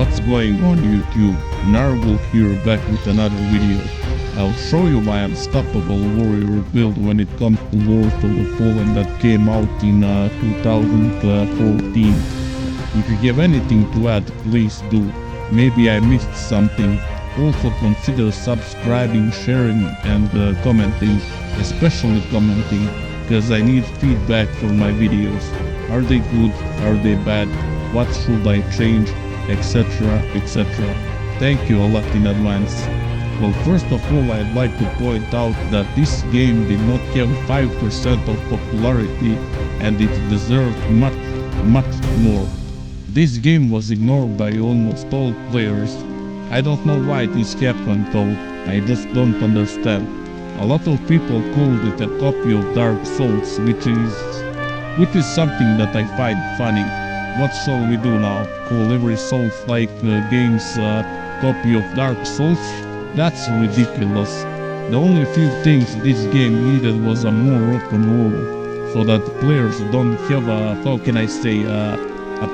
What's going on YouTube? Narghul here, back with another video. I'll show you my unstoppable warrior build when it comes to Lords of the Fallen that came out in 2014. If you have anything to add, please do. Maybe I missed something. Also consider subscribing, sharing and commenting, especially commenting, because I need feedback for my videos. Are they good? Are they bad? What should I change? Etc, etc. Thank you a lot in advance. Well, first of all, I'd like to point out that this game did not have 5% of popularity and it deserved much more. This game was ignored by almost all players. I don't know why this happened though, I just don't understand. A lot of people called it a copy of Dark Souls, which is something that I find funny. What shall we do now? Call every Souls-like game's copy of Dark Souls? That's ridiculous. The only few things this game needed was a more open world, so that players don't have a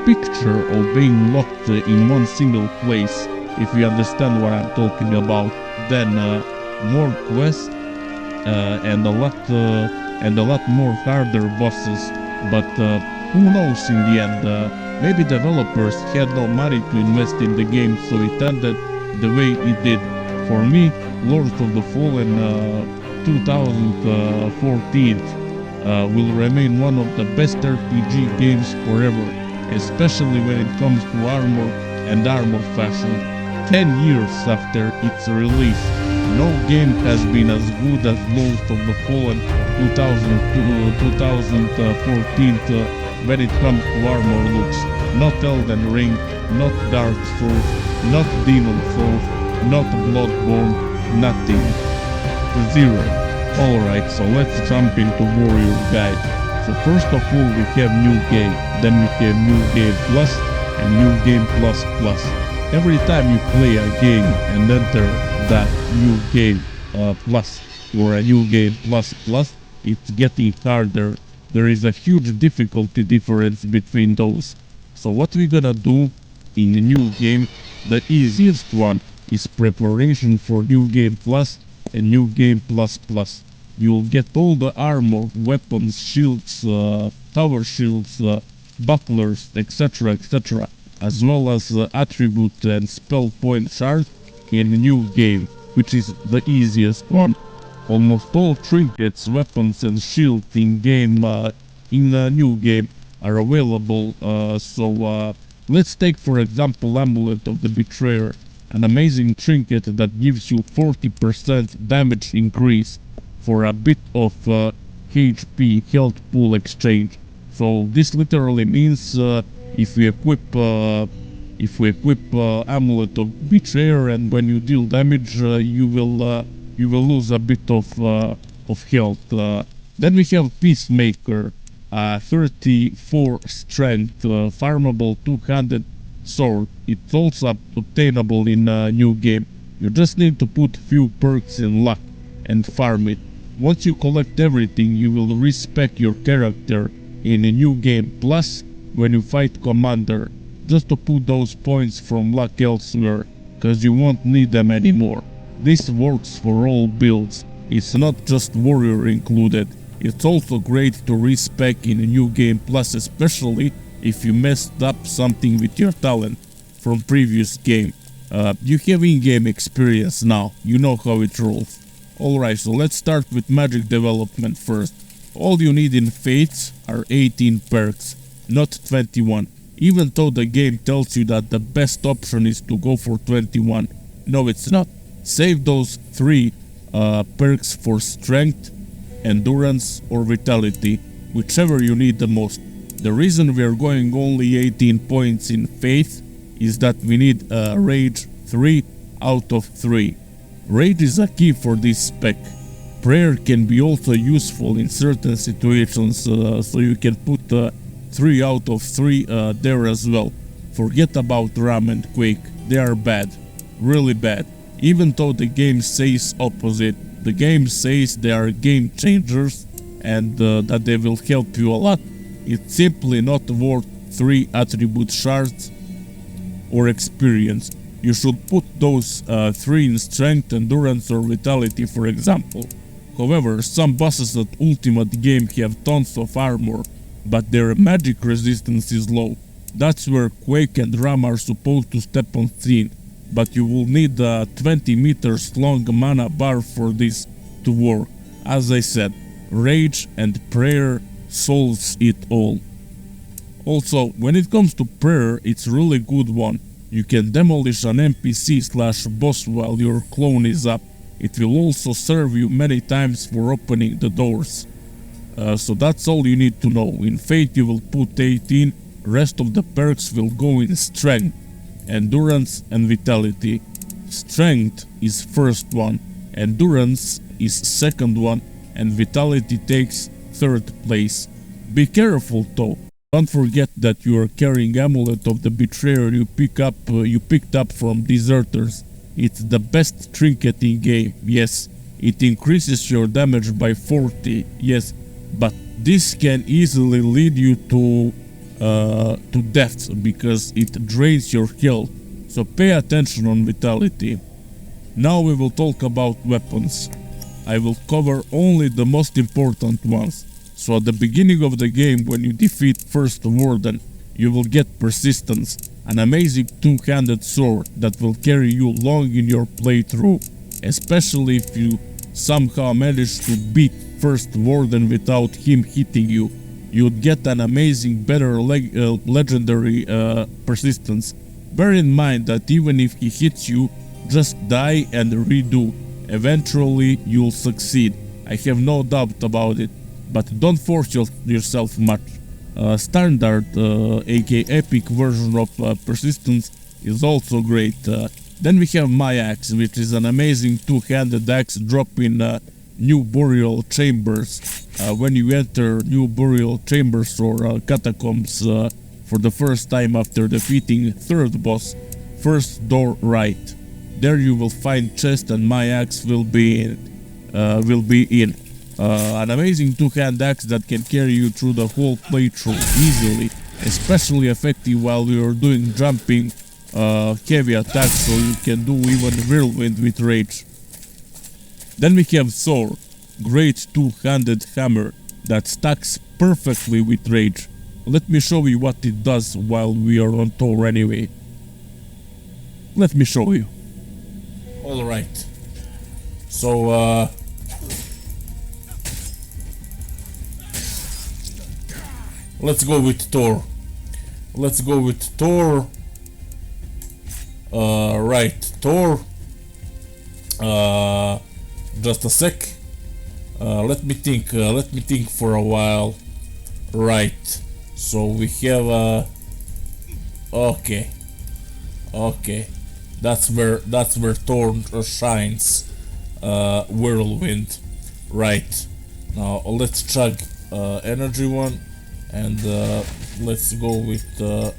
picture of being locked in one single place, if you understand what I'm talking about. Then more quests and a lot more harder bosses, but who knows in the end. Maybe developers had no money to invest in the game, so it ended the way it did. For me, Lords of the Fallen 2014 will remain one of the best RPG games forever, especially when it comes to armor and armor fashion. 10 years after its release, no game has been as good as Lords of the Fallen 2014 when it comes to armor looks. Not Elden Ring, not Dark Souls, not Demon Souls, not Bloodborne, nothing. Zero. Alright, so let's jump into Warrior Guide. So first of all we have New Game, then we have New Game Plus and New Game Plus Plus. Every time you play a game and enter that New Game Plus or a New Game Plus Plus, it's getting harder. There is a huge difficulty difference between those. So what we're gonna do in the New Game, the easiest one is preparation for New Game Plus and New Game Plus Plus. You'll get all the armor, weapons, shields, tower shields, bucklers, etc, etc, as well as attribute and spell point shards in the New Game, which is the easiest one. Almost all trinkets, weapons and shields in the New Game are available, so let's take for example Amulet of the Betrayer, an amazing trinket that gives you 40% damage increase for a bit of HP health pool exchange. So this literally means if we equip Amulet of Betrayer, and when you deal damage you will lose a bit of health. Then we have Peacemaker, 34 strength, farmable two-handed sword. It's also obtainable in New Game. You just need to put few perks in luck and farm it. Once you collect everything, you will respec your character in a New Game Plus when you fight Commander, just to put those points from luck elsewhere, cause you won't need them anymore. This works for all builds, it's not just warrior included. It's also great to respec in a New Game Plus, especially if you messed up something with your talent from previous game. You have in-game experience now, you know how it rolls. Alright, so let's start with magic development first. All you need in Fates are 18 perks, not 21. Even though the game tells you that the best option is to go for 21. No, it's not. Save those 3 perks for strength, endurance or vitality, whichever you need the most. The reason we are going only 18 points in faith is that we need rage 3 out of 3. Rage is a key for this spec. Prayer can be also useful in certain situations, so you can put 3 out of 3 there as well. Forget about Ram and Quake, they are bad, really bad. Even though the game says opposite, the game says they are game changers and that they will help you a lot. It's simply not worth 3 attribute shards or experience. You should put those 3 in strength, endurance or vitality, for example. However, some bosses at Ultimate Game have tons of armor, but their magic resistance is low. That's where Quake and Ram are supposed to step on scene, but you will need a 20 meters long mana bar for this to work. As I said, Rage and Prayer solves it all. Also, when it comes to Prayer, it's really good one. You can demolish an NPC/boss while your clone is up. It will also serve you many times for opening the doors. So that's all you need to know. In Fate you will put 18, rest of the perks will go in Strength, Endurance and Vitality. Strength is first one, Endurance is second one, and Vitality takes third place. Be careful though. Don't forget that you are carrying Amulet of the Betrayer you picked up from Deserters. It's the best trinket in game, yes. It increases your damage by 40, yes. But this can easily lead you to death because it drains your health. So pay attention on Vitality. Now we will talk about weapons. I will cover only the most important ones. So at the beginning of the game, when you defeat First Warden, you will get Persistence, an amazing two-handed sword that will carry you long in your playthrough, especially if you somehow manage to beat First Warden without him hitting you. You'd get an amazing, better legendary Persistence. Bear in mind that even if he hits you, just die and redo. Eventually you'll succeed. I have no doubt about it. But don't force yourself much. Standard, aka epic version of Persistence is also great. Then we have my axe, which is an amazing two-handed axe drop in new burial chambers. When you enter new burial chambers or catacombs for the first time after defeating third boss, first door right. There you will find chest and my axe will be in. An amazing two-hand axe that can carry you through the whole playthrough easily, especially effective while you're doing jumping heavy attacks, so you can do even whirlwind with Rage. Then we have Thor, great two-handed hammer that stacks perfectly with Rage. Let me show you what it does while we are on Thor anyway. Let me show you. Alright. So let's go with Thor. Right, Thor. Just a sec. Let me think for a while. Right. So we have okay. That's where Thor shines. Whirlwind. Right. Now let's chug energy one. And let's go with the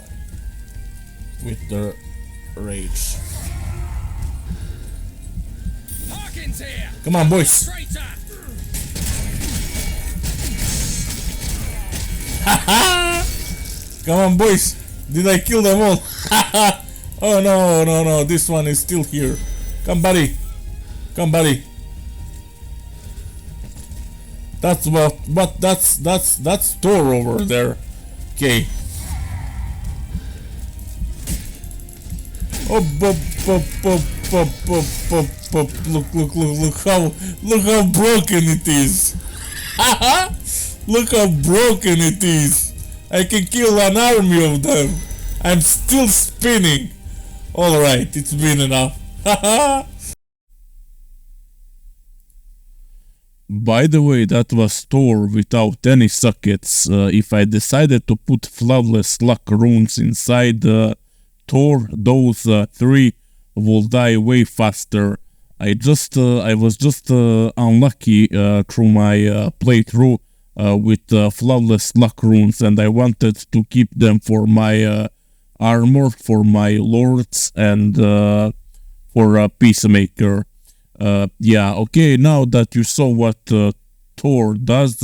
Rage. Come on, boys! Come on, boys! Did I kill them all? Oh no! This one is still here. Come, buddy! That's that's Thor over there. Okay. Oh, look how broken it is. Look how broken it is. I can kill an army of them. I'm still spinning. Alright, it's been enough. By the way, that was Thor without any sockets. If I decided to put Flawless Luck runes inside Thor, those 3 will die way faster. I was just unlucky through my playthrough with Flawless Luck runes, and I wanted to keep them for my armor, for my lords, and for Peacemaker. Yeah, okay, now that you saw what Thor does,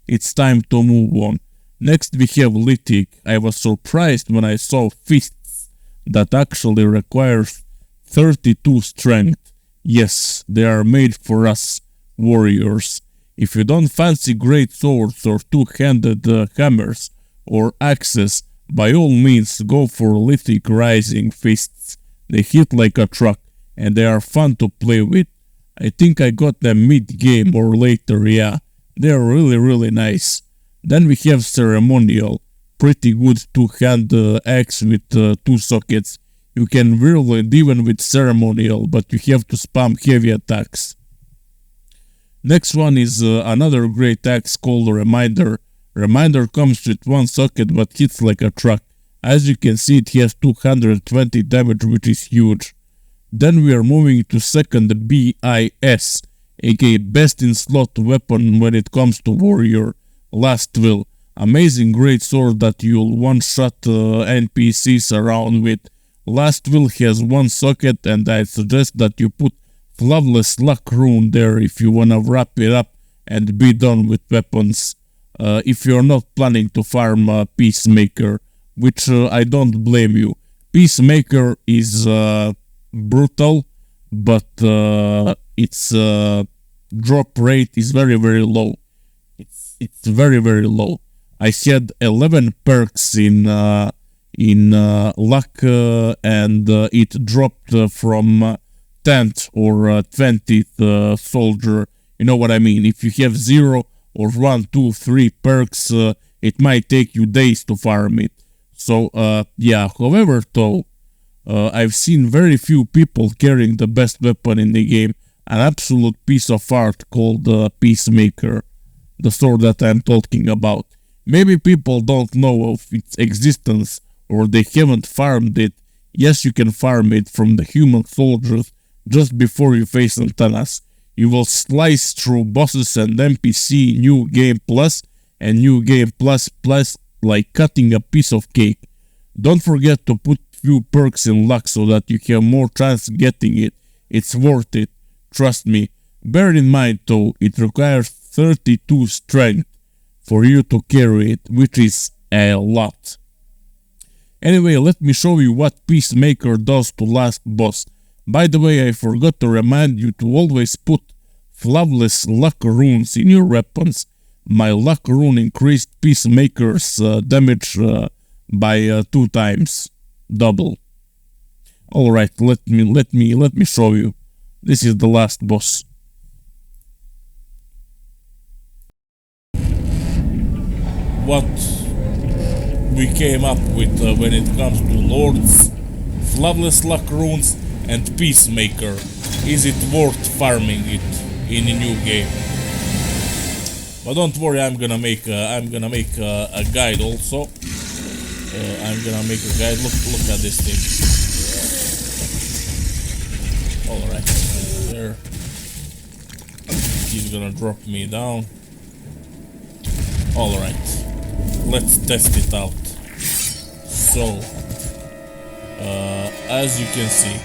it's time to move on. Next we have Lithic. I was surprised when I saw Fists. that actually requires 32 strength. Yes, they are made for us warriors. If you don't fancy great swords or two-handed hammers or axes, by all means go for lithic rising fists. They hit like a truck and they are fun to play with. I think I got them mid-game or later, yeah. They are really nice. Then we have ceremonial. Pretty good two-hand axe with 2 sockets. You can whirl it even with ceremonial, but you have to spam heavy attacks. Next one is another great axe called Reminder. Reminder comes with 1 socket but hits like a truck. As you can see, it has 220 damage, which is huge. Then we are moving to second BIS, aka Best in Slot weapon when it comes to warrior. Last Will. Amazing great sword that you'll one-shot NPCs around with. Last Will has 1 socket and I suggest that you put Flawless Luck rune there if you wanna wrap it up and be done with weapons. If you're not planning to farm Peacemaker, which I don't blame you. Peacemaker is brutal, but its drop rate is very low. It's very low. I had 11 perks in luck and it dropped from 10th or 20th soldier. You know what I mean? If you have 0 or 1, 2, 3 perks, it might take you days to farm it. So yeah, however though, I've seen very few people carrying the best weapon in the game, an absolute piece of art called Peacemaker, the sword that I'm talking about. Maybe people don't know of its existence or they haven't farmed it. Yes, you can farm it from the human soldiers just before you face Antanas. You will slice through bosses and NPC New Game Plus and New Game Plus like cutting a piece of cake. Don't forget to put few perks in luck so that you have more chance getting it. It's worth it, trust me. Bear in mind though, it requires 32 strength for you to carry it, which is a lot. Anyway, let me show you what Peacemaker does to last boss. By the way, I forgot to remind you to always put Flawless Luck runes in your weapons. My luck rune increased Peacemaker's damage by 2 times, double. All right, let me show you. This is the last boss. What we came up with when it comes to Lords, Flawless Luck runes, and Peacemaker. Is it worth farming it in a new game? But don't worry, I'm gonna make a guide also. I'm gonna make a guide. Look at this thing. All right, there. He's gonna drop me down. All right, let's test it out. So, as you can see,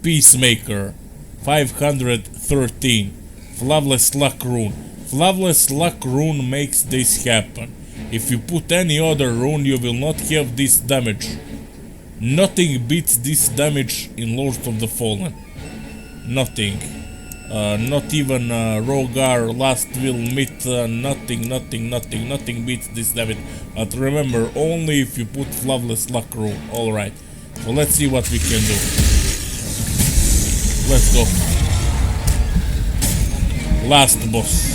Peacemaker 513. Flawless Luck rune. Flawless Luck rune makes this happen. If you put any other rune, you will not have this damage. Nothing beats this damage in Lords of the Fallen. Nothing. Not even Rogar, Last Will, Myth, nothing beats this damage. But remember, only if you put Flawless Luck rune. Alright, so let's see what we can do. Let's go. Last boss.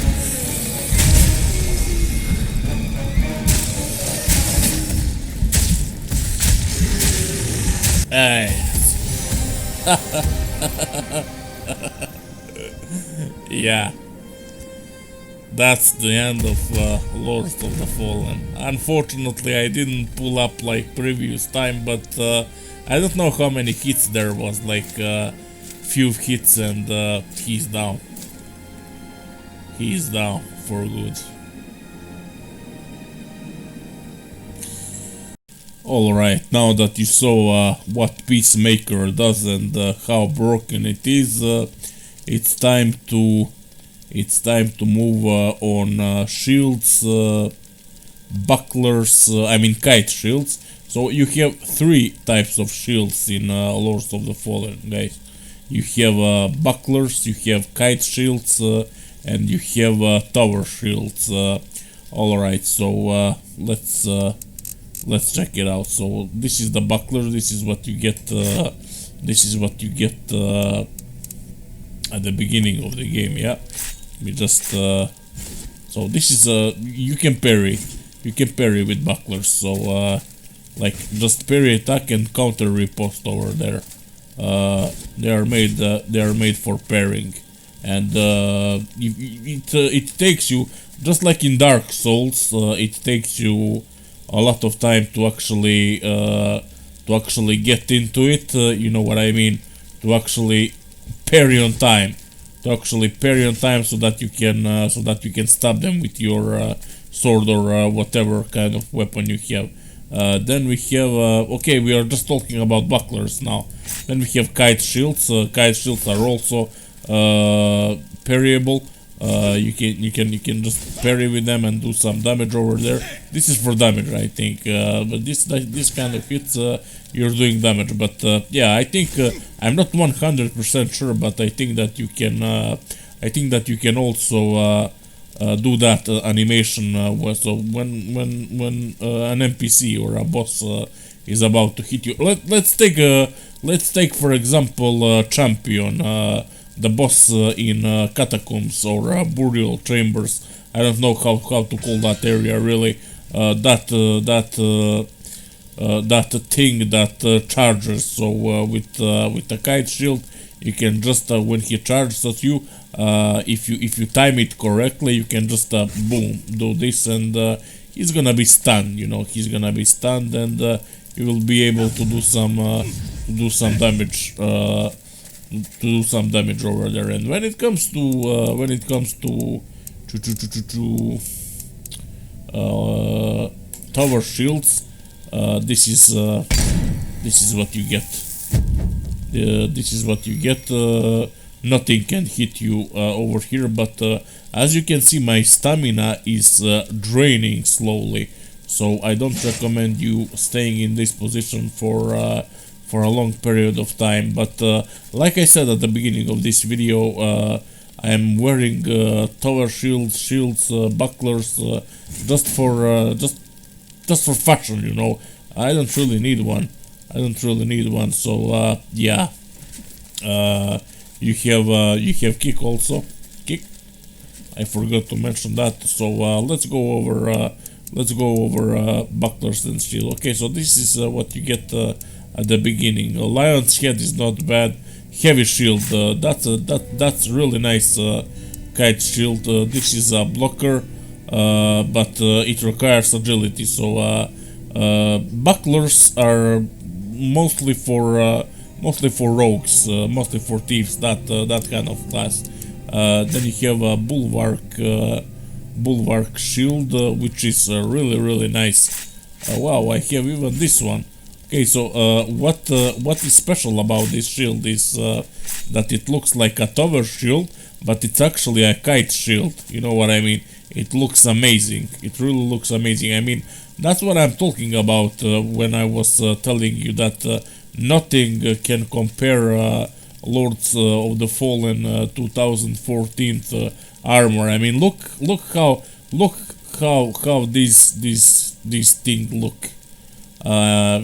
Yeah, that's the end of Lords of the Fallen. Unfortunately, I didn't pull up like previous time, but I don't know how many hits there was, like few hits and he's down. He's down for good. Alright, now that you saw what Peacemaker does and how broken it is, it's time to move on shields, bucklers, I mean kite shields. So you have three types of shields in Lords of the Fallen, guys. You have bucklers, you have kite shields, and you have tower shields. All right, so let's check it out. So this is the buckler. This is what you get. This is what you get at the beginning of the game. Yeah, we just so this is you can parry. You can parry with bucklers. So like just parry attack and counter riposte over there. They are made for parrying, and it takes you, just like in Dark Souls. It takes you a lot of time to actually get into it. You know what I mean? To actually parry on time. So that you can stab them with your sword or whatever kind of weapon you have. Then we have okay, we are just talking about bucklers now. Then we have kite shields. Kite shields are also parryable. You can just parry with them and do some damage over there. This is for damage, I think. But this kind of hits, you're doing damage. But yeah, I think I'm not 100% sure, but I think that you can. I think that you can also do that animation. So when an NPC or a boss is about to hit you, let's take for example champion. The boss in catacombs or burial chambers. I don't know how to call that area really. That thing that charges. So with the kite shield, you can just when he charges at you, if you time it correctly, you can just boom, do this, and he's gonna be stunned. You know, he's gonna be stunned, and you will be able to do some damage. To do some damage over there. And when it comes to tower shields, this is what you get. This is what you get. Nothing can hit you over here, but as you can see, my stamina is draining slowly, so I don't recommend you staying in this position for a long period of time. But like I said at the beginning of this video, I am wearing tower shields, bucklers, just for fashion, you know. I don't really need one. So yeah, you have kick also. Kick. I forgot to mention that. So let's go over bucklers and shield. Okay, so this is what you get at the beginning. A lion's head is not bad. Heavy shield, that's really nice. Kite shield. This is a blocker, but it requires agility. So bucklers are mostly for rogues, mostly for thieves. That kind of class. Then you have a bulwark shield, which is really nice. Wow, I have even this one. Okay, so what is special about this shield is that it looks like a tower shield, but it's actually a kite shield. You know what I mean? It looks amazing. It really looks amazing. I mean, that's what I'm talking about when I was telling you that nothing can compare Lords of the Fallen 2014 armor. I mean, look how these things look. I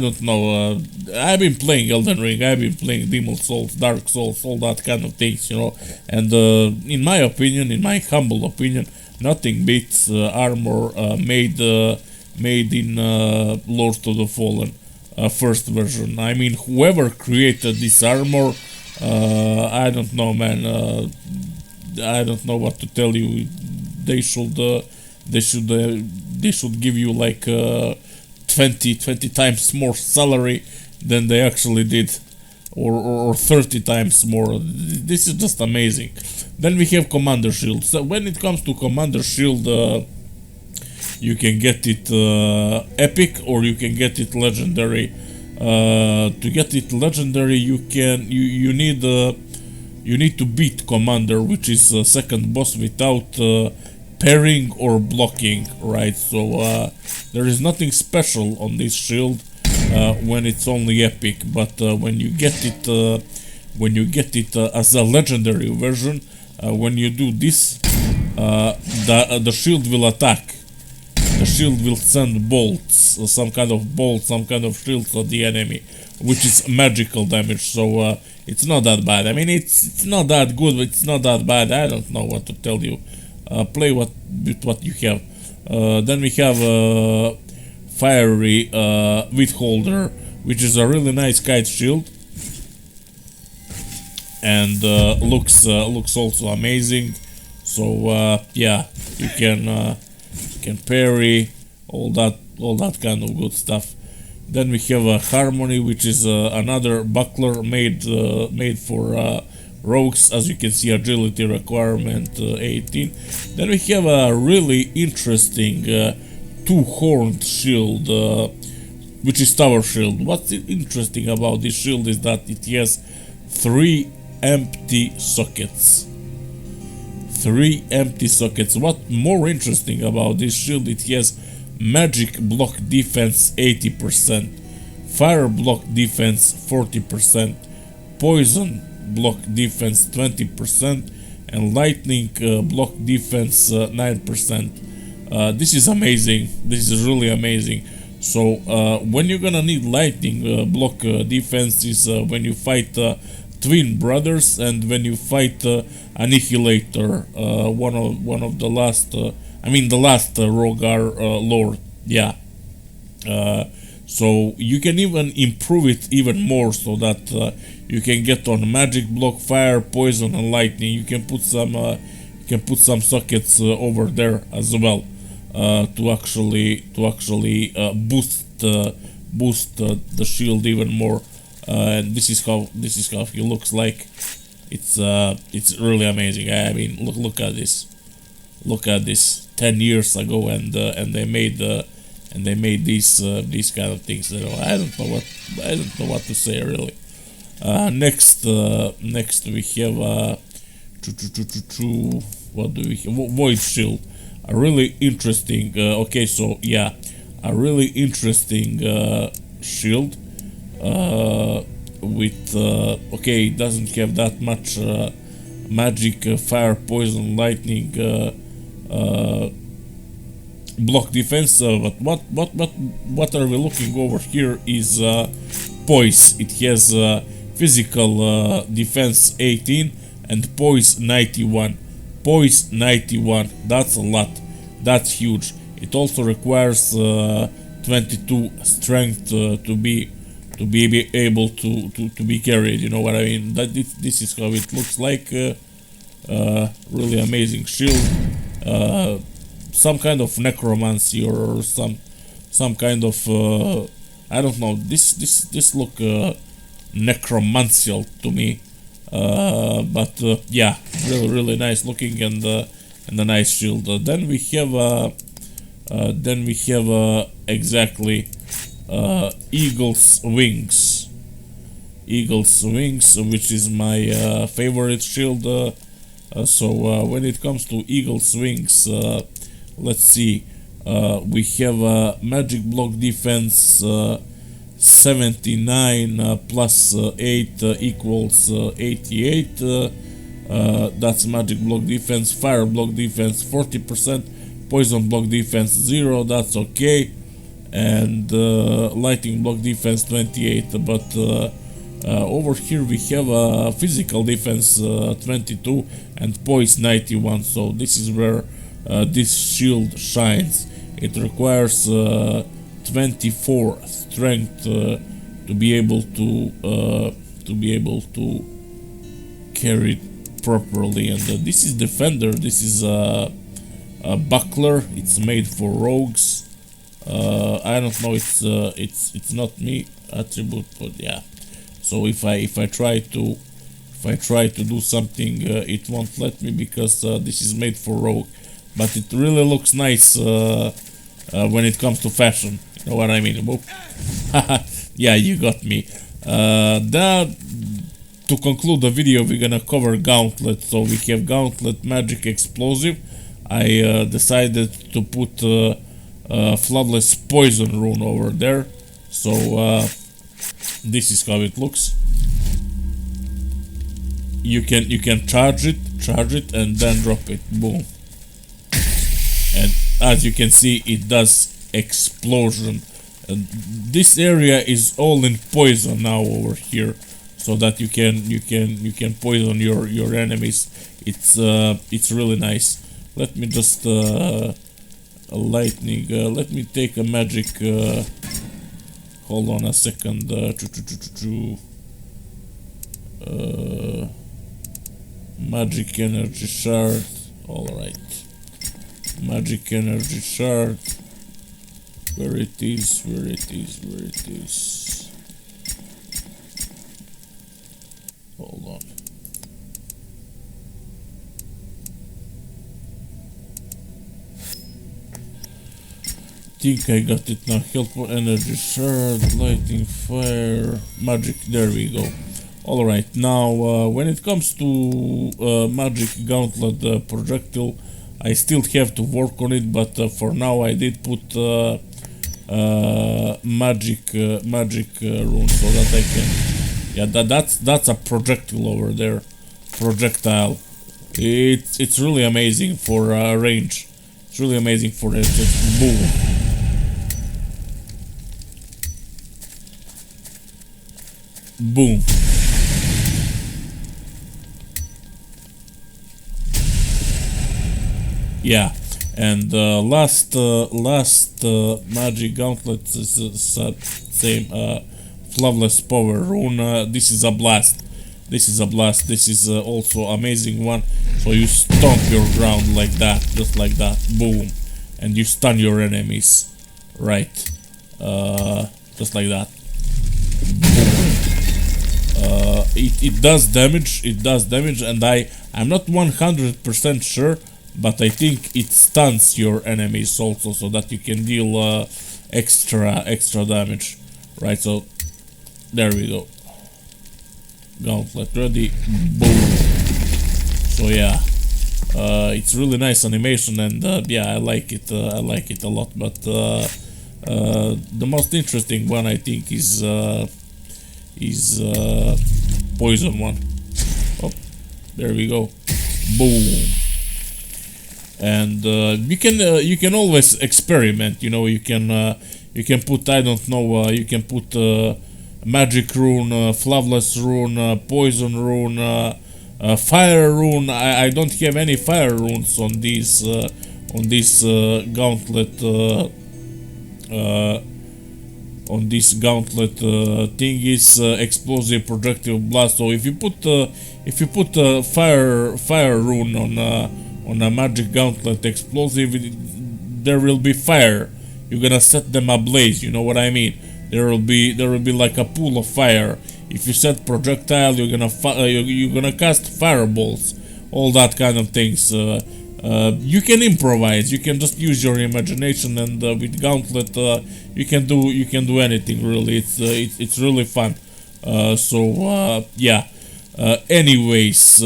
don't know. I've been playing Elden Ring. I've been playing Demon Souls, Dark Souls, all that kind of things, you know. And in my opinion, in my humble opinion, nothing beats armor made in Lords of the Fallen first version. I mean, whoever created this armor, I don't know, man. I don't know what to tell you. They should give you like 20 times more salary than they actually did, or 30 times more. This is just amazing. Then we have Commander Shield. So when it comes to Commander Shield, you can get it epic or you can get it legendary. To get it legendary, you need to beat Commander, which is second boss, without parrying or blocking, right? So There is nothing special on this shield when it's only epic, but when you get it as a legendary version, when you do this, the shield will attack. The shield will send bolts, some kind of bolt, some kind of shield to the enemy, which is magical damage. So it's not that bad. I mean, it's not that good, but it's not that bad. I don't know what to tell you. Play with what you have. Then we have fiery withholder, which is a really nice kite shield, and looks also amazing. So yeah, you can parry all that kind of good stuff. Then we have a harmony, which is another buckler made for rogues. As you can see, agility requirement 18. Then we have a really interesting two-horned shield, which is tower shield. What's interesting about this shield is that it has 3 empty sockets. 3 empty sockets. What more interesting about this shield, it has magic block defense 80%, fire block defense 40%, poison block defense 20%, and lightning block defense 9%. This is amazing. This is really amazing. So when you're gonna need lightning block defense is when you fight twin brothers, and when you fight Annihilator, one of the last, the last Rogar lord. Yeah. So you can even improve it even more, so that you can get on magic block, fire, poison, and lightning. You can put some sockets over there as well to actually boost the shield even more. And this is how he looks like. It's really amazing. I mean, look at this. Look at this. 10 years ago, and they made these kind of things. You know, I don't know what to say really. Next we have what do we have? Void shield. A really interesting. Okay, so yeah, a really interesting shield. With okay, it doesn't have that much magic, fire, poison, lightning block defense, but what are we looking over here is poise. It has physical defense 18 and poise 91. Poise 91, that's a lot, that's huge. It also requires 22 strength to be able to be carried. You know what I mean? This is how it looks like. Really amazing shield. Some kind of necromancy or some kind of I don't know. This look necromancial to me. But yeah, really nice looking, and a nice shield. Then we have exactly Eagle's Wings. Eagle's Wings, which is my favorite shield. So when it comes to Eagle's Wings, let's see. We have magic block defense 79 plus 8 equals 88. That's magic block defense. Fire block defense 40%. Poison block defense 0. That's okay. And lightning block defense 28. But over here we have physical defense 22 and poise 91. So this is where this shield shines. It requires 24 strength to be able to carry it properly. And this is defender. This is a buckler. It's made for rogues. I don't know. It's not me attribute, but yeah. So if I try to do something, it won't let me, because this is made for rogue. But it really looks nice when it comes to fashion. You know what I mean? Yeah, you got me. To conclude the video, we're gonna cover Gauntlet. So we have Gauntlet Magic Explosive. I decided to put flawless poison rune over there. So this is how it looks. You can charge it and then drop it. Boom. And as you can see, it does explosion. This area is all in poison now over here, so that you can poison your enemies. It's really nice. Let me just a lightning. Let me take a magic. Hold on a second. Magic energy shard. All right. Magic energy shard. Where it is? Where it is? Where it is? Hold on. Think I got it now. Helpful energy shard, lighting, fire, magic. There we go. All right. Now, when it comes to magic gauntlet projectile, I still have to work on it. But for now, I did put magic rune so that I can. Yeah, that's a projectile over there. Projectile. It's really amazing for range. It's really amazing for it. Just boom. Boom. Yeah, and last magic gauntlet is same flawless power rune. This is a blast. This is a blast. This is also amazing one. So you stomp your ground like that, just like that. Boom, and you stun your enemies. Right, just like that. It does damage. It does damage, and I'm not 100% sure, but I think it stuns your enemies also, so that you can deal extra damage. Right. So there we go. Gauntlet ready. Boom. So yeah, it's really nice animation, and yeah, I like it. I like it a lot. But the most interesting one, I think, is poison one. Oh, there we go. Boom. And you can always experiment. You know, you can put, I don't know, you can put magic rune, flawless rune, poison rune, fire rune. I don't have any fire runes on this gauntlet. On this gauntlet thing is explosive projectile blast. So if you put fire rune on a magic gauntlet explosive, there will be fire. You're gonna set them ablaze. You know what I mean? There will be like a pool of fire. If you set projectile, you're gonna cast fireballs, all that kind of things. You can improvise. You can just use your imagination, and with gauntlet, you can do anything really. It's really fun. So yeah. Anyways,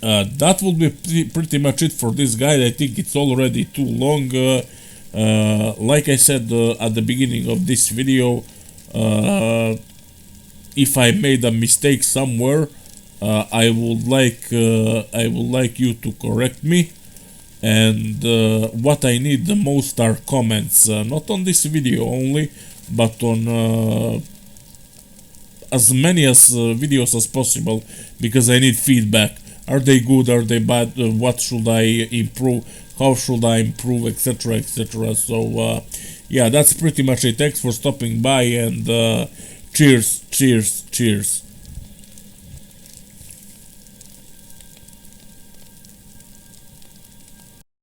that will be pretty much it for this guide. I think it's already too long. Like I said at the beginning of this video, if I made a mistake somewhere, I would like you to correct me. And what I need the most are comments, not on this video only, but on as many videos as possible, because I need feedback. Are they good? Are they bad? What should I improve? How should I improve? Etc. etc. So yeah, that's pretty much it. Thanks for stopping by, and cheers, cheers, cheers.